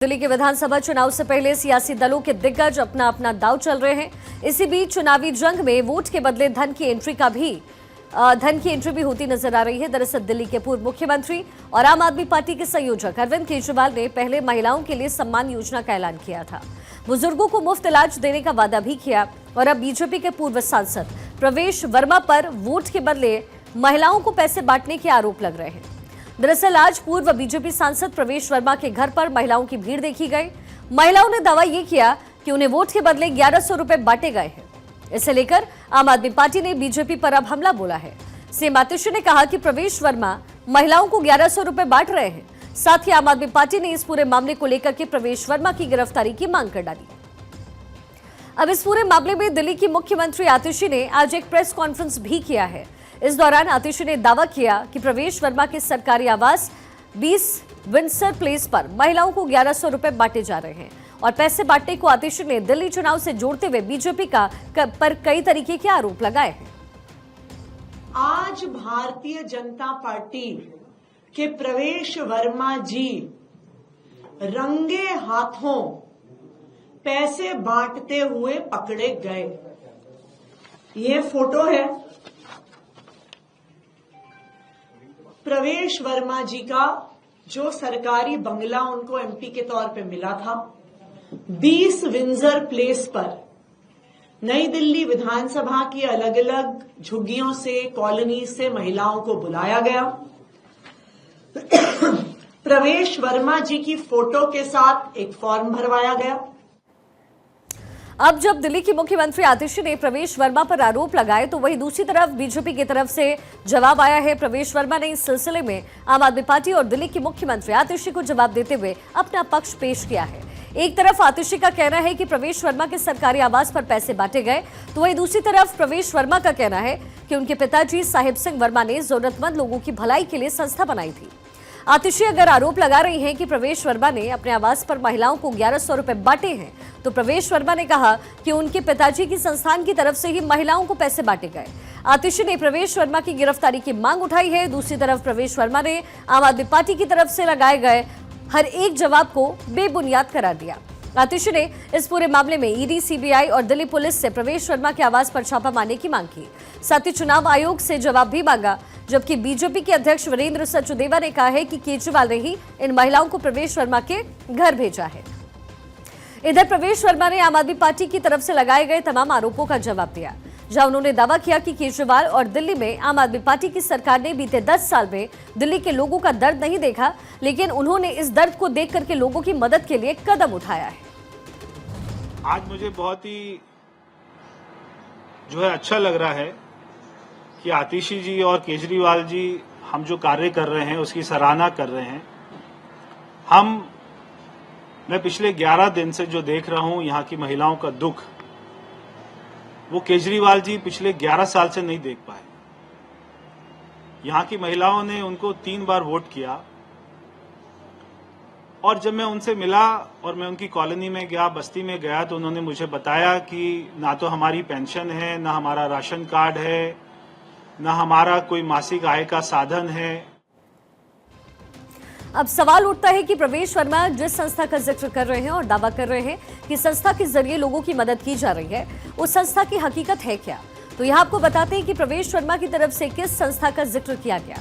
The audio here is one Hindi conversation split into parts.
दिल्ली के विधानसभा चुनाव से पहले सियासी दलों के दिग्गज अपना अपना दांव चल रहे हैं। इसी बीच चुनावी जंग में वोट के बदले धन की एंट्री भी होती नजर आ रही है। दरअसल दिल्ली के पूर्व मुख्यमंत्री और आम आदमी पार्टी के संयोजक अरविंद केजरीवाल ने पहले महिलाओं के लिए सम्मान योजना का ऐलान किया था। बुजुर्गों को मुफ्त इलाज देने का वादा भी किया और अब बीजेपी के पूर्व सांसद प्रवेश वर्मा पर वोट के बदले महिलाओं को पैसे बांटने के आरोप लग रहे हैं। दरअसल आज पूर्व बीजेपी सांसद प्रवेश वर्मा के घर पर महिलाओं की भीड़ देखी गई। महिलाओं ने दावा ये किया कि उन्हें वोट के बदले 1100 रुपए बांटे गए हैं। इसे लेकर आम आदमी पार्टी ने बीजेपी पर अब हमला बोला है। सीएम आतिशी ने कहा कि प्रवेश वर्मा महिलाओं को 1100 रुपए बांट रहे हैं। साथ ही आम आदमी पार्टी ने इस पूरे मामले को लेकर के प्रवेश वर्मा की गिरफ्तारी की मांग कर डाली। अब इस पूरे मामले में दिल्ली की मुख्यमंत्री आतिशी ने आज एक प्रेस कॉन्फ्रेंस भी किया है। इस दौरान आतिशी ने दावा किया कि प्रवेश वर्मा के सरकारी आवास 20 विंडसर प्लेस पर महिलाओं को 1100 रुपए बांटे जा रहे हैं और पैसे बांटने को आतिशी ने दिल्ली चुनाव से जोड़ते हुए बीजेपी पर कई तरीके के आरोप लगाए हैं। आज भारतीय जनता पार्टी के प्रवेश वर्मा जी रंगे हाथों पैसे बांटते हुए पकड़े गए। ये फोटो है प्रवेश वर्मा जी का, जो सरकारी बंगला उनको एमपी के तौर पे मिला था। 20 विंडसर प्लेस पर नई दिल्ली विधानसभा की अलग अलग झुग्गियों से, कॉलोनी से महिलाओं को बुलाया गया। प्रवेश वर्मा जी की फोटो के साथ एक फॉर्म भरवाया गया। अब जब दिल्ली की मुख्यमंत्री आतिशी ने प्रवेश वर्मा पर आरोप लगाए तो वहीं दूसरी तरफ बीजेपी की तरफ से जवाब आया है। प्रवेश वर्मा ने इस सिलसिले में आम आदमी पार्टी और दिल्ली की मुख्यमंत्री आतिशी को जवाब देते हुए अपना पक्ष पेश किया है। एक तरफ आतिशी का कहना है कि प्रवेश वर्मा के सरकारी आवास पर पैसे बांटे गए, तो वहीं दूसरी तरफ प्रवेश वर्मा का कहना है कि उनके पिताजी साहिब सिंह वर्मा ने जरूरतमंद लोगों की भलाई के लिए संस्था बनाई थी। आतिशी अगर आरोप लगा रही हैं कि प्रवेश वर्मा ने अपने आवास पर महिलाओं को 1100 रुपए बांटे हैं, तो प्रवेश वर्मा ने कहा कि उनके पिताजी की संस्थान की तरफ से ही महिलाओं को पैसे बांटे गए। आतिशी ने प्रवेश वर्मा की गिरफ्तारी की मांग उठाई है। दूसरी तरफ प्रवेश वर्मा ने आम आदमी पार्टी की तरफ से लगाए गए हर एक जवाब को बेबुनियाद करार दिया। आतिशी ने इस पूरे मामले में ईडी, सीबीआई और दिल्ली पुलिस से प्रवेश वर्मा के आवास पर छापा मारने की मांग की। साथ ही चुनाव आयोग से जवाब भी मांगा, जबकि बीजेपी के अध्यक्ष वीरेंद्र सचदेवा ने कहा है कि केजरीवाल ने ही इन महिलाओं को प्रवेश वर्मा के घर भेजा है। इधर प्रवेश वर्मा ने आम आदमी पार्टी की तरफ से लगाए गए तमाम आरोपों का जवाब दिया, जहां उन्होंने दावा किया कि केजरीवाल और दिल्ली में आम आदमी पार्टी की सरकार ने बीते 10 साल में दिल्ली के लोगों का दर्द नहीं देखा, लेकिन उन्होंने इस दर्द को देख करके लोगों की मदद के लिए कदम उठाया है। आज मुझे बहुत ही अच्छा लग रहा है कि आतिशी जी और केजरीवाल जी हम जो कार्य कर रहे हैं उसकी सराहना कर रहे हैं। मैं पिछले 11 दिन से जो देख रहा हूं यहाँ की महिलाओं का दुख, वो केजरीवाल जी पिछले 11 साल से नहीं देख पाए। यहाँ की महिलाओं ने उनको 3 बार वोट किया और जब मैं उनसे मिला और मैं उनकी कॉलोनी में गया, बस्ती में गया, तो उन्होंने मुझे बताया कि ना तो हमारी पेंशन है, ना हमारा राशन कार्ड है, ना हमारा कोई मासिक आय का साधन है। अब सवाल उठता है कि प्रवेश वर्मा जिस संस्था का जिक्र कर रहे हैं और दावा कर रहे हैं कि संस्था के जरिए लोगों की मदद की जा रही है, उस संस्था की हकीकत है क्या? तो यहां आपको बताते हैं कि प्रवेश वर्मा की तरफ से किस संस्था का जिक्र किया गया।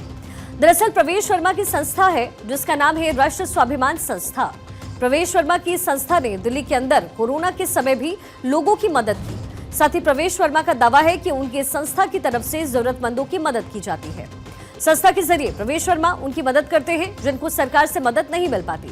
दरअसल प्रवेश वर्मा की संस्था है जिसका नाम है राष्ट्र स्वाभिमान संस्था। प्रवेश वर्मा की संस्था ने दिल्ली के अंदर कोरोना के समय भी लोगों की मदद की। साथ ही प्रवेश वर्मा का दावा है कि उनकी संस्था की तरफ से जरूरतमंदों की मदद की जाती है। संस्था के जरिए प्रवेश वर्मा उनकी मदद करते हैं जिनको सरकार से मदद नहीं मिल पाती।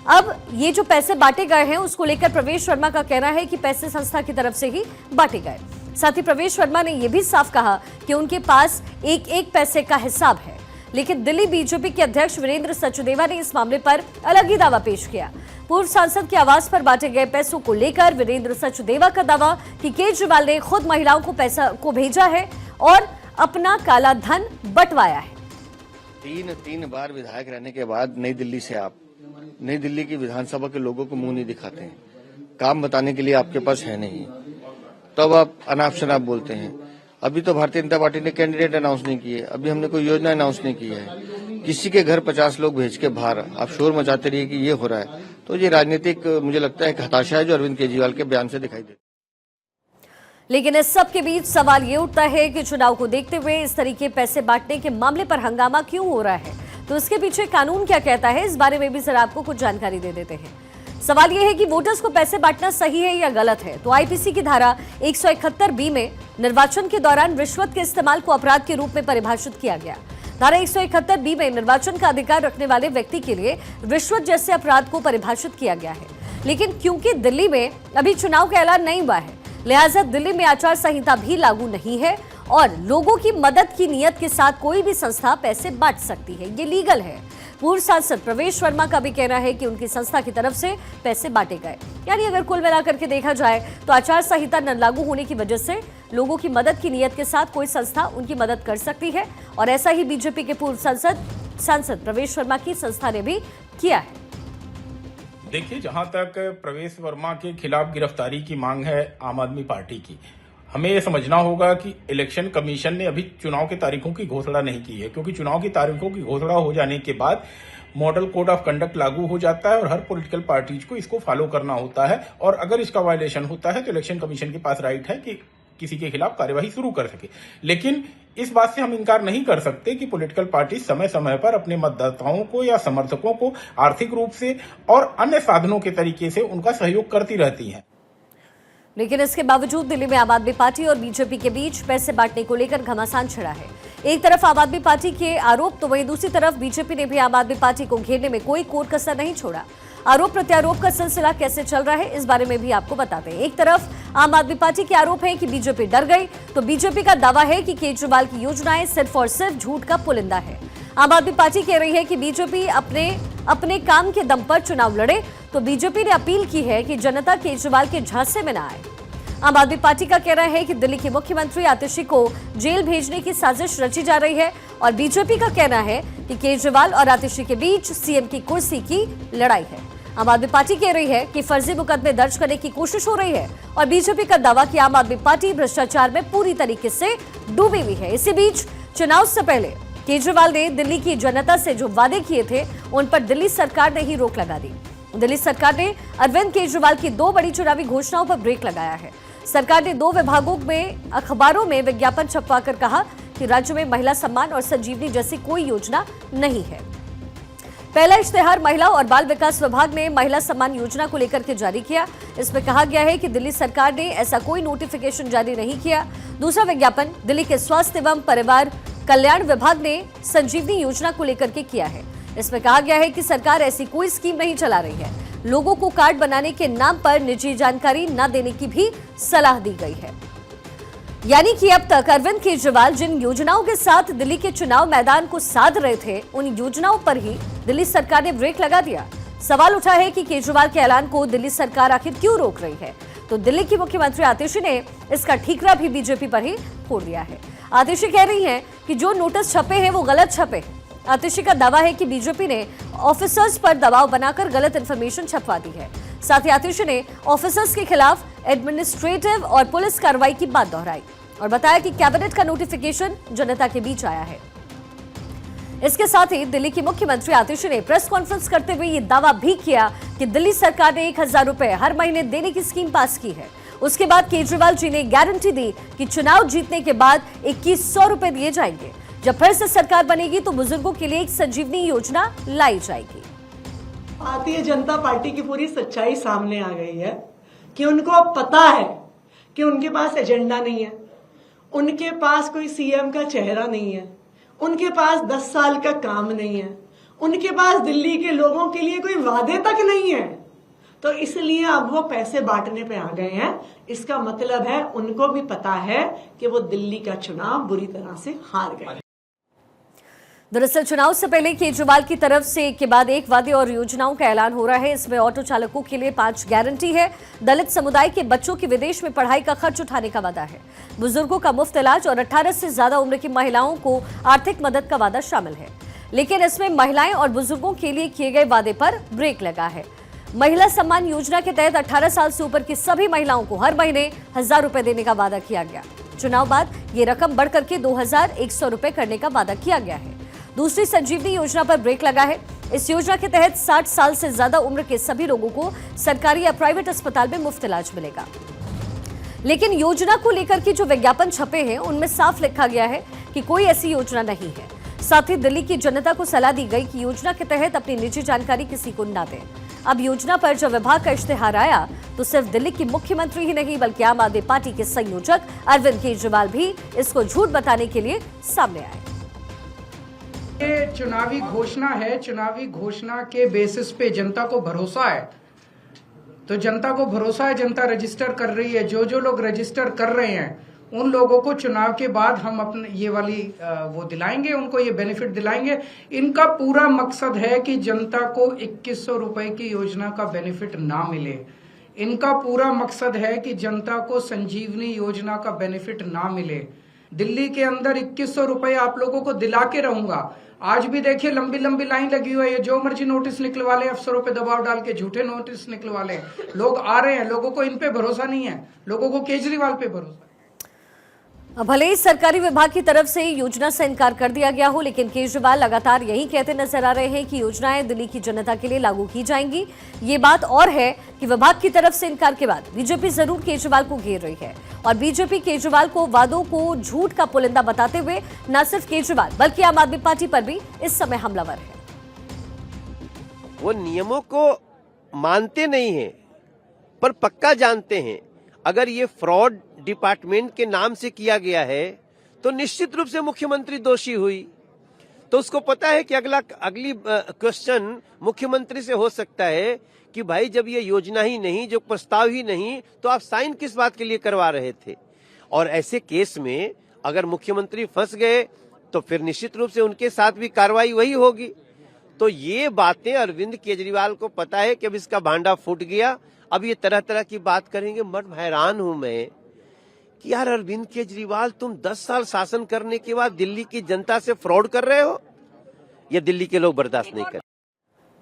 अब ये जो पैसे बांटे गए हैं उसको लेकर प्रवेश वर्मा का कहना है कि पैसे संस्था की तरफ से ही बांटे गए। साथ ही प्रवेश वर्मा ने यह भी साफ कहा कि उनके पास एक एक पैसे का हिसाब है, लेकिन दिल्ली बीजेपी के अध्यक्ष वीरेंद्र सचदेवा ने इस मामले पर अलग ही दावा पेश किया। पूर्व सांसद के आवास पर बांटे गए पैसों को लेकर वीरेंद्र सचदेवा का दावा कि केजरीवाल ने खुद महिलाओं को पैसा भेजा है और अपना काला धन बंटवाया है। तीन बार विधायक रहने के बाद नई दिल्ली से आप नई दिल्ली की विधानसभा के लोगों को मुंह नहीं दिखाते हैं, काम बताने के लिए आपके पास है नहीं, तब आप अनाप शनाप बोलते हैं। अभी तो भारतीय जनता पार्टी ने कैंडिडेट अनाउंस नहीं किए, अभी हमने कोई योजना अनाउंस नहीं की है। किसी के घर 50 लोग भेज के बाहर आप शोर मचाते रहिए कि ये हो रहा है। तो ये राजनीतिक मुझे लगता है एक हताशा है जो अरविंद केजरीवाल के बयान से दिखाई दे। लेकिन इस सब के बीच सवाल ये उठता है कि चुनाव को देखते हुए इस तरीके पैसे बांटने के मामले पर हंगामा क्यों हो रहा है, तो इसके पीछे कानून क्या कहता है, इस बारे में भी जरा आपको कुछ जानकारी दे देते हैं। सवाल यह है कि वोटर्स को पैसे बांटना सही है या गलत है। तो आईपीसी की धारा 171 में निर्वाचन के दौरान रिश्वत के इस्तेमाल को अपराध के रूप में परिभाषित किया गया। धारा 171 में निर्वाचन का अधिकार रखने वाले व्यक्ति के लिए रिश्वत जैसे अपराध को परिभाषित किया गया है। लेकिन क्योंकि दिल्ली में अभी चुनाव का ऐलान नहीं हुआ है, लिहाजा दिल्ली में आचार संहिता भी लागू नहीं है और लोगों की मदद की नीयत के साथ कोई भी संस्था पैसे बांट सकती है, ये लीगल है। पूर्व सांसद प्रवेश वर्मा का भी कहना है कि उनकी संस्था की तरफ से पैसे बांटे गए। यानी अगर कुल मिलाकर के देखा जाए तो आचार संहिता न लागू होने की वजह से लोगों की मदद की नीयत के साथ कोई संस्था उनकी मदद कर सकती है और ऐसा ही बीजेपी के पूर्व सांसद प्रवेश वर्मा की संस्था ने भी किया है। देखिए, जहां तक प्रवेश वर्मा के खिलाफ गिरफ्तारी की मांग है आम आदमी पार्टी की, हमें यह समझना होगा कि इलेक्शन कमीशन ने अभी चुनाव की तारीखों की घोषणा नहीं की है, क्योंकि चुनाव की तारीखों की घोषणा हो जाने के बाद मॉडल कोड ऑफ कंडक्ट लागू हो जाता है और हर पॉलिटिकल पार्टीज को इसको फॉलो करना होता है और अगर इसका वायलेशन होता है तो इलेक्शन कमीशन के पास राइट है कि किसी के खिलाफ कार्यवाही शुरू कर सके। लेकिन इस बात से हम इनकार नहीं कर सकते कि पॉलिटिकल पार्टी समय समय पर अपने मतदाताओं को या समर्थकों को आर्थिक रूप से और अन्य साधनों के तरीके से उनका सहयोग करती रहती हैं। लेकिन इसके बावजूद दिल्ली में आम आदमी पार्टी और बीजेपी के बीच पैसे बांटने को लेकर घमासान छिड़ा है। एक तरफ आम आदमी पार्टी के आरोप तो वहीं दूसरी तरफ बीजेपी ने भी आम आदमी पार्टी को घेरने में कोई कोर कसर नहीं छोड़ा। आरोप प्रत्यारोप का सिलसिला कैसे चल रहा है, इस बारे में भी आपको बताते हैं। एक तरफ आम आदमी पार्टी के आरोप है कि बीजेपी डर गई, तो बीजेपी का दावा है कि केजरीवाल की योजनाएं सिर्फ और सिर्फ झूठ का पुलिंदा है। आम आदमी पार्टी कह रही है कि बीजेपी अपने काम के दम पर चुनाव लड़े, तो बीजेपी ने अपील की है कि जनता केजरीवाल के झांसे में न आए। आम आदमी पार्टी का कहना है कि दिल्ली के मुख्यमंत्री आतिशी को जेल भेजने की साजिश रची जा रही है और बीजेपी का कहना है कि केजरीवाल और आतिशी के बीच सीएम की कुर्सी की लड़ाई है। आम आदमी पार्टी कह रही है कि फर्जी मुकदमे दर्ज करने की कोशिश हो रही है और बीजेपी का दावा कि आम आदमी पार्टी भ्रष्टाचार में पूरी तरीके से डूबी हुई है। इसी बीच चुनाव से पहले केजरीवाल ने दिल्ली की जनता से जो वादे किए थे उन पर दिल्ली सरकार ने ही रोक लगा दी। दिल्ली सरकार ने अरविंद केजरीवाल की 2 बड़ी चुनावी घोषणाओं पर ब्रेक लगाया है। सरकार ने 2 विभागों में अखबारों में विज्ञापन छपवाकर कहा कि राज्य में महिला सम्मान और संजीवनी जैसी कोई योजना नहीं है। पहला इश्तेहार महिला और बाल विकास विभाग ने महिला सम्मान योजना को लेकर के जारी किया। इसमें कहा गया है कि दिल्ली सरकार ने ऐसा कोई नोटिफिकेशन जारी नहीं किया। दूसरा विज्ञापन दिल्ली के स्वास्थ्य एवं परिवार कल्याण विभाग ने संजीवनी योजना को लेकर के किया है। इसमें कहा गया है कि सरकार ऐसी कोई स्कीम नहीं चला रही है। लोगों को कार्ड बनाने के नाम पर निजी जानकारी न देने की भी सलाह दी गई है। यानी कि अब तक अरविंद केजरीवाल जिन योजनाओं के साथ दिल्ली के चुनाव मैदान को साध रहे थे, उन योजनाओं पर ही दिल्ली सरकार ने ब्रेक लगा दिया। सवाल उठा है कि केजरीवाल के ऐलान को दिल्ली सरकार आखिर क्यों रोक रही है, तो दिल्ली की मुख्यमंत्री आतिशी ने इसका ठीकरा भी बीजेपी पर ही फोड़ दिया है। आतिशी कह रही हैं कि जो नोटिस छपे हैं वो गलत छपे। आतिशी का दावा है कि बीजेपी ने ऑफिसर्स पर दबाव बनाकर गलत इंफॉर्मेशन छपवा दी है। साथ ही आतिशी ने ऑफिसर्स के खिलाफ एडमिनिस्ट्रेटिव और पुलिस कार्रवाई की बात दोहराई और बताया कि कैबिनेट का नोटिफिकेशन जनता के बीच आया है। इसके साथ ही दिल्ली की मुख्यमंत्री आतिशी ने प्रेस कॉन्फ्रेंस करते हुए ये दावा भी किया कि दिल्ली सरकार ने 1000 रुपए हर महीने देने की स्कीम पास की है। उसके बाद केजरीवाल जी ने गारंटी दी कि चुनाव जीतने के बाद 2100 रुपए दिए जाएंगे। जब फिर से सरकार बनेगी तो बुजुर्गों के लिए एक संजीवनी योजना लाई जाएगी। भारतीय जनता पार्टी की पूरी सच्चाई सामने आ गई है कि उनको अब पता है कि उनके पास एजेंडा नहीं है, उनके पास कोई सीएम का चेहरा नहीं है, उनके पास 10 साल का काम नहीं है, उनके पास दिल्ली के लोगों के लिए कोई वादे तक नहीं है। तो इसलिए अब वो पैसे बांटने पे आ गए हैं। इसका मतलब है उनको भी पता है कि वो दिल्ली का चुनाव बुरी तरह से हार गए। दरअसल चुनाव से पहले केजरीवाल की तरफ से एक के बाद एक वादे और योजनाओं का ऐलान हो रहा है। इसमें ऑटो चालकों के लिए 5 गारंटी है, दलित समुदाय के बच्चों की विदेश में पढ़ाई का खर्च उठाने का वादा है, बुजुर्गों का मुफ्त इलाज और 18 से ज्यादा उम्र की महिलाओं को आर्थिक मदद का वादा शामिल है। लेकिन इसमें महिलाएं और बुजुर्गों के लिए किए गए वादे पर ब्रेक लगा है। महिला सम्मान योजना के तहत 18 साल से ऊपर की सभी महिलाओं को हर महीने 1000 रुपए देने का वादा किया गया। चुनाव बाद ये रकम बढ़कर के 2100 रुपए करने का वादा किया गया है। दूसरी संजीवनी योजना पर ब्रेक लगा है। इस योजना के तहत 60 साल से ज्यादा उम्र के सभी लोगों को सरकारी या प्राइवेट अस्पताल में मुफ्त इलाज मिलेगा। लेकिन योजना को लेकर के जो विज्ञापन छपे हैं उनमें साफ लिखा गया है कि कोई ऐसी योजना नहीं है। साथ ही दिल्ली की जनता को सलाह दी गई कि योजना के तहत अपनी निजी जानकारी किसी को न दें। अब योजना पर जब विभाग का इश्तेहार आया तो सिर्फ दिल्ली की मुख्यमंत्री ही नहीं बल्कि आम आदमी पार्टी के संयोजक अरविंद केजरीवाल भी इसको झूठ बताने के लिए सामने आए। ये चुनावी घोषणा है, चुनावी घोषणा के बेसिस पे जनता को भरोसा है, तो जनता को भरोसा है, जनता रजिस्टर कर रही है। जो लोग रजिस्टर कर रहे हैं उन लोगों को चुनाव के बाद हम अपने ये वाली वो दिलाएंगे, उनको ये बेनिफिट दिलाएंगे। इनका पूरा मकसद है कि जनता को 2100 रुपए की योजना का बेनिफिट ना मिले। इनका पूरा मकसद है कि जनता को संजीवनी योजना का बेनिफिट ना मिले। दिल्ली के अंदर 2100 रुपए आप लोगों को दिला के रहूंगा। आज भी देखिए लंबी लंबी लाइन लगी हुई है, जो मर्जी नोटिस निकलवा ले, अफसरों पे दबाव डाल के झूठे नोटिस निकलवा ले। लोग आ रहे हैं, लोगों को इन पे भरोसा नहीं है, लोगों को केजरीवाल पे भरोसा। भले ही सरकारी विभाग की तरफ से योजना से इनकार कर दिया गया हो, लेकिन केजरीवाल लगातार यही कहते नजर आ रहे हैं कि योजनाएं दिल्ली की जनता के लिए लागू की जाएंगी। ये बात और है कि विभाग की तरफ से इनकार के बाद बीजेपी जरूर केजरीवाल को घेर रही है और बीजेपी केजरीवाल को वादों को झूठ का पुलिंदा बताते हुए न सिर्फ केजरीवाल बल्कि आम आदमी पार्टी पर भी इस समय हमलावर है। वो नियमों को मानते नहीं हैं, पर पक्का जानते हैं अगर ये फ्रॉड डिपार्टमेंट के नाम से किया गया है तो निश्चित रूप से मुख्यमंत्री दोषी हुई। तो उसको पता है कि अगली क्वेश्चन मुख्यमंत्री से हो सकता है कि भाई जब ये योजना ही नहीं, जो प्रस्ताव ही नहीं, तो आप साइन किस बात के लिए करवा रहे थे। और ऐसे केस में अगर मुख्यमंत्री फंस गए तो फिर निश्चित रूप से उनके साथ भी कार्रवाई वही होगी। तो ये बातें अरविंद केजरीवाल को पता है कि अब इसका भांडा फूट गया, अब ये तरह तरह की बात करेंगे। बट हैरान हूं मैं कि यार अरविंद केजरीवाल, तुम 10 साल शासन करने के बाद दिल्ली की जनता से फ्रॉड कर रहे हो, या दिल्ली के लोग बर्दाश्त नहीं कर